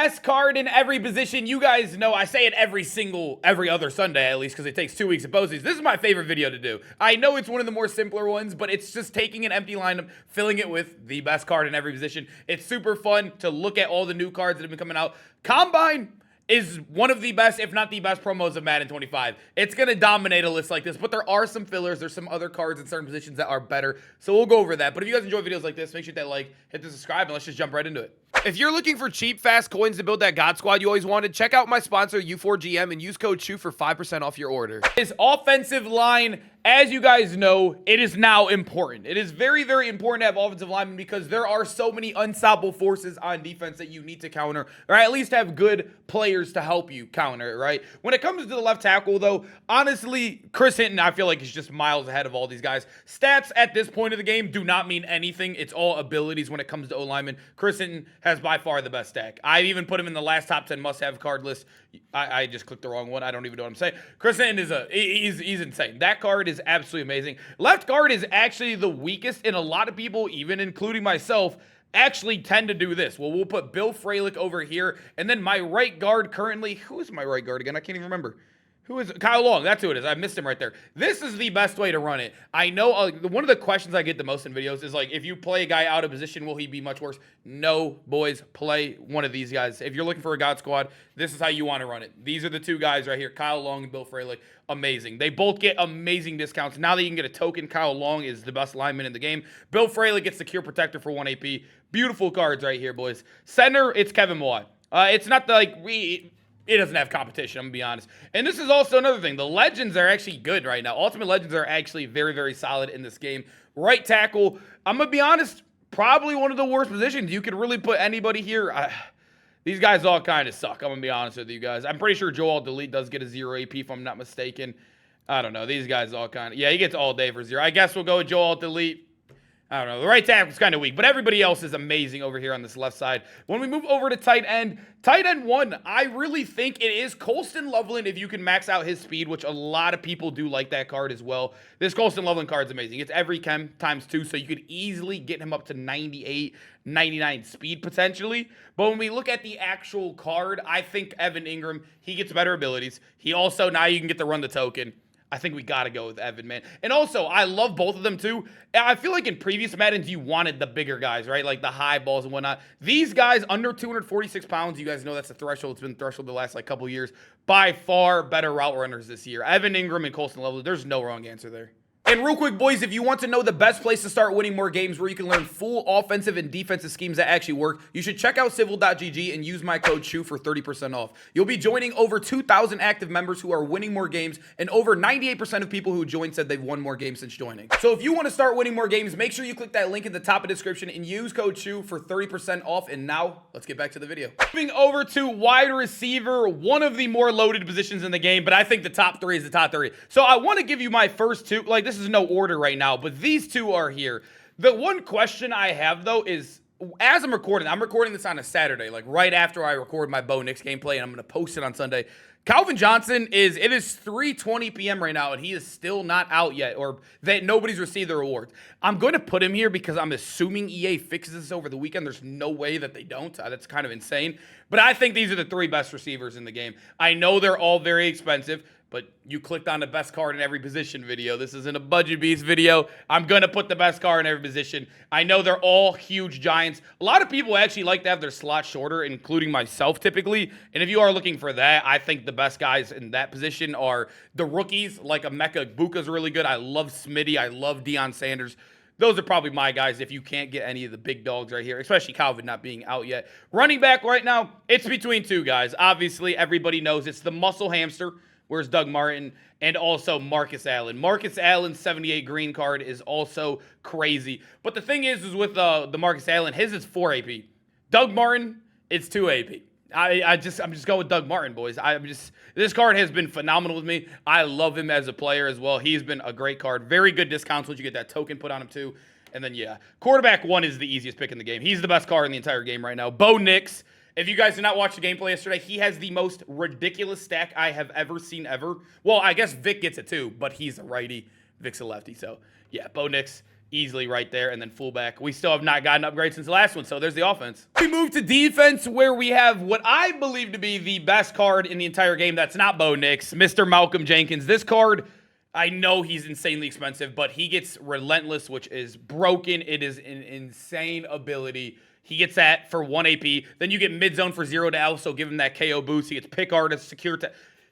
best card in every position. You guys know I say it every other Sunday at least because it takes 2 weeks to post these. This is my favorite video to do. I know it's one of the more simpler ones, but it's just taking an empty lineup, filling it with the best card in every position. It's super fun to look at all the new cards that have been coming out. Combine is one of the best, if not the best, promos of Madden 25. It's going to dominate a list like this, but there are some fillers. There's some other cards in certain positions that are better, so we'll go over that. But if you guys enjoy videos like this, make sure to hit that like, hit the subscribe, and let's just jump right into it. If you're looking for cheap, fast coins to build that God Squad you always wanted, check out my sponsor, U4GM, and use code CHU for 5% off your order. This offensive line, as you guys know, it is now important. It is very, very important to have offensive linemen because there are so many unstoppable forces on defense that you need to counter, or at least have good players to help you counter it, right? When it comes to the left tackle, though, honestly, Chris Hinton, I feel like he's just miles ahead of all these guys. Stats at this point of the game do not mean anything. It's all abilities when it comes to O-linemen. Chris Hinton has by far the best stack. I even put him in the last top 10 must-have card list. I just clicked the wrong one. I don't even know what I'm saying. Chris Hinton is he's insane. That card is absolutely amazing. Left guard is actually the weakest, and a lot of people, even including myself, actually tend to do this. Well, we'll put Bill Fralick over here, and then my right guard currently, who is my right guard again? I can't even remember. Who is it? Kyle Long? That's who it is. I missed him right there. This is the best way to run it. I know one of the questions I get the most in videos is like, if you play a guy out of position, will he be much worse? No, boys, play one of these guys. If you're looking for a God Squad, this is how you want to run it. These are the two guys right here, Kyle Long and Bill Fralick. Amazing. They both get amazing discounts. Now that you can get a token, Kyle Long is the best lineman in the game. Bill Fralick gets Secure Protector for 1 AP. Beautiful cards right here, boys. Center, it's Kevin Mawai. It's not the, like, it doesn't have competition, I'm going to be honest. And this is also another thing. The Legends are actually good right now. Ultimate Legends are actually very, very solid in this game. Right tackle, I'm going to be honest, probably one of the worst positions. You could really put anybody here. These guys all kind of suck, I'm going to be honest with you guys. I'm pretty sure Joel Delete does get a 0 AP if I'm not mistaken. I don't know. These guys all kind of, yeah, he gets all day for 0. I guess we'll go with Joel Delete. I don't know. The right tackle is kind of weak, but everybody else is amazing over here on this left side. When we move over to tight end 1, I really think it is Colston Loveland if you can max out his speed, which a lot of people do like that card as well. This Colston Loveland card is amazing. It's every chem times 2, so you could easily get him up to 98, 99 speed potentially. But when we look at the actual card, I think Evan Ingram, he gets better abilities. He also, now you can get to run the token. I think we got to go with Evan, man. And also, I love both of them, too. I feel like in previous Maddens, you wanted the bigger guys, right? Like the high balls and whatnot. These guys, under 246 pounds, you guys know that's the threshold. It's been the threshold the last, like, couple years. By far better route runners this year. Evan Ingram and Colston Loveland, there's no wrong answer there. And real quick, boys, if you want to know the best place to start winning more games where you can learn full offensive and defensive schemes that actually work, you should check out civil.gg and use my code CHU for 30% off. You'll be joining over 2,000 active members who are winning more games, and over 98% of people who joined said they've won more games since joining. So if you want to start winning more games, make sure you click that link in the top of the description and use code CHU for 30% off. And now, let's get back to the video. Moving over to wide receiver, one of the more loaded positions in the game, but I think the top 3 is the top 3. So I want to give you my first 2, like this is no order right now, but these 2 are here. The one question I have, though, is as I'm recording this on a Saturday, like right after I record my Bo Nix gameplay, and I'm going to post it on Sunday. Calvin Johnson it is 3:20 p.m. right now, and he is still not out yet, or that nobody's received the rewards. I'm going to put him here because I'm assuming EA fixes this over the weekend. There's no way that they don't. That's kind of insane. But I think these are the 3 best receivers in the game. I know they're all very expensive, but you clicked on the best card in every position video. This isn't a budget beast video. I'm going to put the best card in every position. I know they're all huge giants. A lot of people actually like to have their slot shorter, including myself typically. And if you are looking for that, I think the best guys in that position are the rookies, like Emeka Egbuka's really good. I love Smitty. I love Deion Sanders. Those are probably my guys if you can't get any of the big dogs right here, especially Calvin not being out yet. Running back right now, it's between 2 guys. Obviously, everybody knows it's the muscle hamster. Where's Doug Martin? And also Marcus Allen. Marcus Allen's 78 green card is also crazy. But the thing is with the Marcus Allen, his is 4 AP. Doug Martin, it's 2 AP. I'm just going with Doug Martin, boys. This card has been phenomenal with me. I love him as a player as well. He's been a great card. Very good discounts once you get that token put on him too. And then, yeah, quarterback 1 is the easiest pick in the game. He's the best card in the entire game right now. Bo Nix. If you guys did not watch the gameplay yesterday, he has the most ridiculous stack I have ever seen ever. Well, I guess Vic gets it too, but he's a righty. Vic's a lefty. So, yeah, Bo Nix, easily right there. And then fullback. We still have not gotten an upgrade since the last one, so there's the offense. We move to defense, where we have what I believe to be the best card in the entire game. That's not Bo Nix, Mr. Malcolm Jenkins. This card, I know he's insanely expensive, but he gets Relentless, which is broken. It is an insane ability. He gets that for 1 AP. Then you get mid-zone for 0 to L, so give him that KO boost. He gets pick artist, secure.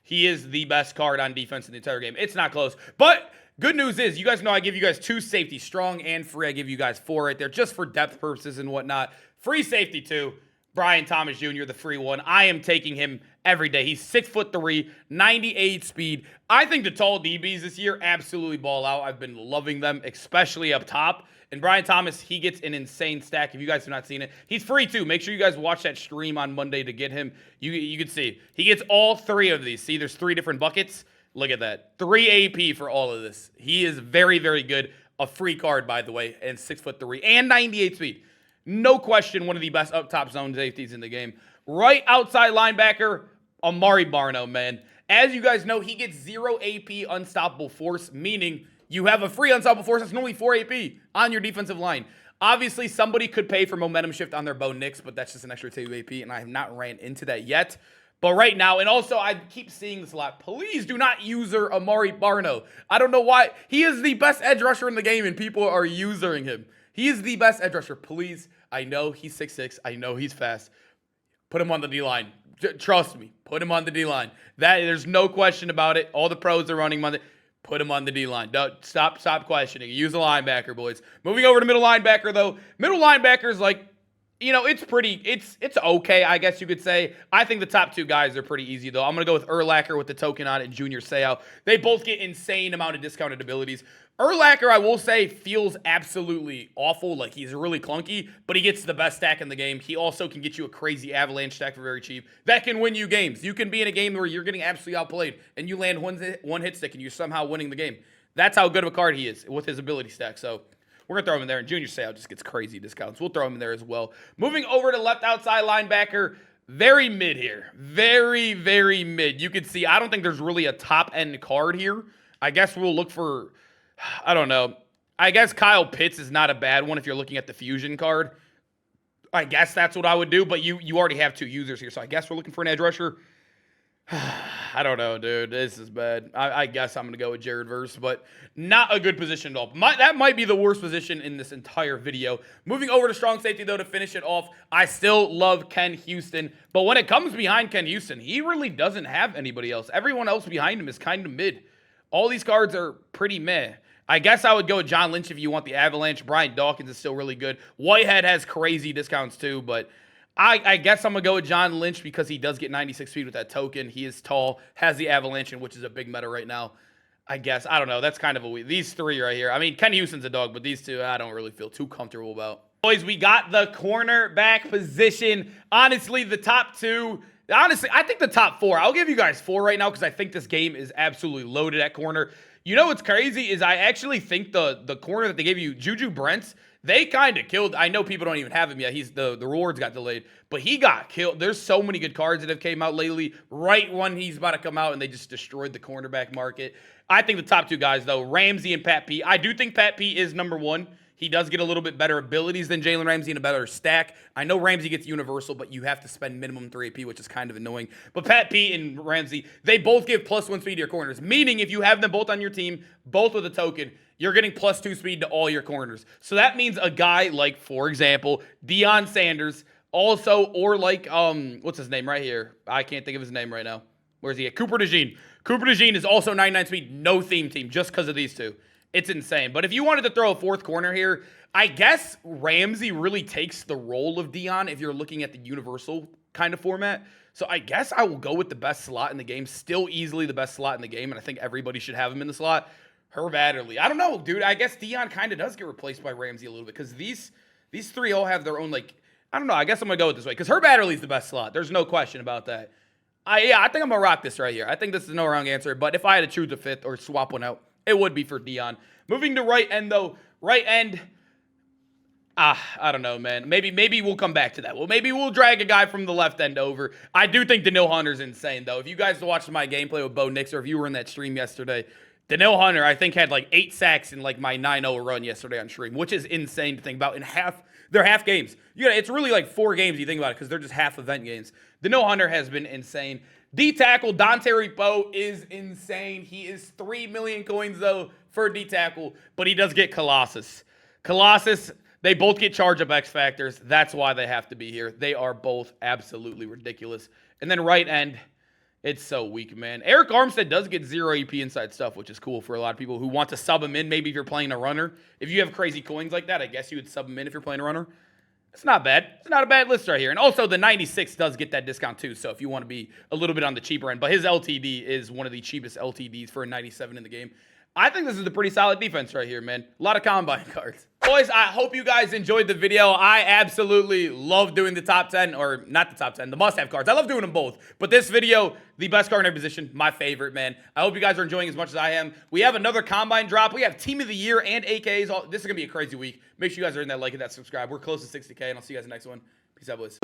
He is the best card on defense in the entire game. It's not close. But good news is, you guys know I give you guys 2 safety, strong and free. I give you guys 4 right there, just for depth purposes and whatnot. Free safety, too. Brian Thomas Jr., the free one. I am taking him every day. He's 6'3", 98 speed. I think the tall DBs this year absolutely ball out. I've been loving them, especially up top. And Brian Thomas, he gets an insane stack. If you guys have not seen it, he's free too. Make sure you guys watch that stream on Monday to get him. You can see he gets all 3 of these. See, there's 3 different buckets. Look at that. 3 AP for all of this. He is very, very good. A free card, by the way, and 6'3" and 98 speed. No question, one of the best up top zone safeties in the game. Right outside linebacker, Amari Barno, man. As you guys know, he gets 0 AP unstoppable force, meaning you have a free unstoppable force that's only 4 AP on your defensive line. Obviously, somebody could pay for momentum shift on their Bo Nix, but that's just an extra 2 AP, and I have not ran into that yet. But right now, and also I keep seeing this a lot, please do not user Amari Barno. I don't know why. He is the best edge rusher in the game, and people are usering him. He is the best edge rusher. Please, I know he's 6'6". I know he's fast. Put him on the D-line. Trust me. Put him on the D-line. There's no question about it. All the pros are running Monday. Put him on the D-line. Stop questioning. Use a linebacker, boys. Moving over to middle linebacker, though. Middle linebacker is like, you know, it's okay, I guess you could say. I think the top 2 guys are pretty easy, though. I'm going to go with Urlacher with the token on it and Junior Seau. They both get insane amount of discounted abilities. Urlacher, I will say, feels absolutely awful. Like, he's really clunky, but he gets the best stack in the game. He also can get you a crazy avalanche stack for very cheap. That can win you games. You can be in a game where you're getting absolutely outplayed, and you land one hit stick, and you're somehow winning the game. That's how good of a card he is with his ability stack. So we're going to throw him in there, and Junior Seau just gets crazy discounts. We'll throw him in there as well. Moving over to left outside linebacker, very mid here. Very, very mid. You can see, I don't think there's really a top-end card here. I guess we'll look for, I don't know. I guess Kyle Pitts is not a bad one if you're looking at the Fusion card. I guess that's what I would do, but you already have 2 users here, so I guess we're looking for an edge rusher. I don't know, dude. This is bad. I guess I'm going to go with Jared Verse, but not a good position at all. That might be the worst position in this entire video. Moving over to strong safety, though, to finish it off, I still love Ken Houston, but when it comes behind Ken Houston, he really doesn't have anybody else. Everyone else behind him is kind of mid. All these cards are pretty meh. I guess I would go with John Lynch if you want the Avalanche. Brian Dawkins is still really good. Whitehead has crazy discounts too, but I guess I'm going to go with John Lynch because he does get 96 speed with that token. He is tall, has the Avalanche, which is a big meta right now. I guess. I don't know. That's kind of a these 3 right here. I mean, Ken Houston's a dog, but these 2 I don't really feel too comfortable about. Boys, we got the cornerback position. Honestly, the top 2... Honestly, I think the top 4. I'll give you guys 4 right now because I think this game is absolutely loaded at corner. You know what's crazy is I actually think the corner that they gave you, Juju Brents, they kind of killed. I know people don't even have him yet. The rewards got delayed, but he got killed. There's so many good cards that have came out lately right when he's about to come out, and they just destroyed the cornerback market. I think the top 2 guys, though, Ramsey and Pat P. I do think Pat P is number 1. He does get a little bit better abilities than Jalen Ramsey and a better stack. I know Ramsey gets universal, but you have to spend minimum 3 AP, which is kind of annoying. But Pat P and Ramsey, they both give +1 speed to your corners, meaning if you have them both on your team, both with a token, you're getting +2 speed to all your corners. So that means a guy like, for example, Deion Sanders, also, or like, what's his name right here? I can't think of his name right now. Where's he at? Cooper DeJean. Cooper DeJean is also 99 speed, no theme team, just because of these 2. It's insane. But if you wanted to throw a 4th corner here, I guess Ramsey really takes the role of Deion if you're looking at the universal kind of format. So I guess I will go with the best slot in the game. Still easily the best slot in the game, and I think everybody should have him in the slot. Herb Adderley. I don't know, dude. I guess Deion kind of does get replaced by Ramsey a little bit because these 3 all have their own, like, I don't know. I guess I'm going to go with this way because Herb Adderley's the best slot. There's no question about that. I think I'm going to rock this right here. I think this is no wrong answer, but if I had to choose a 5th or swap one out, it would be for Deion. Moving to right end, though. Right end, I don't know, man. Maybe we'll come back to that. Well, maybe we'll drag a guy from the left end over. I do think Daniil Hunter's insane, though. If you guys watched my gameplay with Bo Nix, or if you were in that stream yesterday, Danielle Hunter, I think, had like 8 sacks in like my 9-0 run yesterday on stream, which is insane to think about. They're half games. It's really like 4 games you think about it because they're just half event games. Danielle Hunter has been insane. D tackle Dante Repo is insane. He is 3 million coins though for D tackle, but he does get Colossus. Colossus, they both get charge up X factors. That's why they have to be here. They are both absolutely ridiculous. And then right end. It's so weak, man. Eric Armstead does get 0 EP inside stuff, which is cool for a lot of people who want to sub him in. Maybe if you're playing a runner. If you have crazy coins like that, I guess you would sub him in if you're playing a runner. It's not bad. It's not a bad list right here. And also, the 96 does get that discount too, so if you want to be a little bit on the cheaper end. But his LTD is one of the cheapest LTDs for a 97 in the game. I think this is a pretty solid defense right here, man. A lot of combine cards. Boys, I hope you guys enjoyed the video. I absolutely love doing the top 10, or not the top 10, the must-have cards. I love doing them both. But this video, the best card in every position, my favorite, man. I hope you guys are enjoying as much as I am. We have another combine drop. We have Team of the Year and AKs. This is going to be a crazy week. Make sure you guys are in that like and that subscribe. We're close to 60K, and I'll see you guys in the next one. Peace out, boys.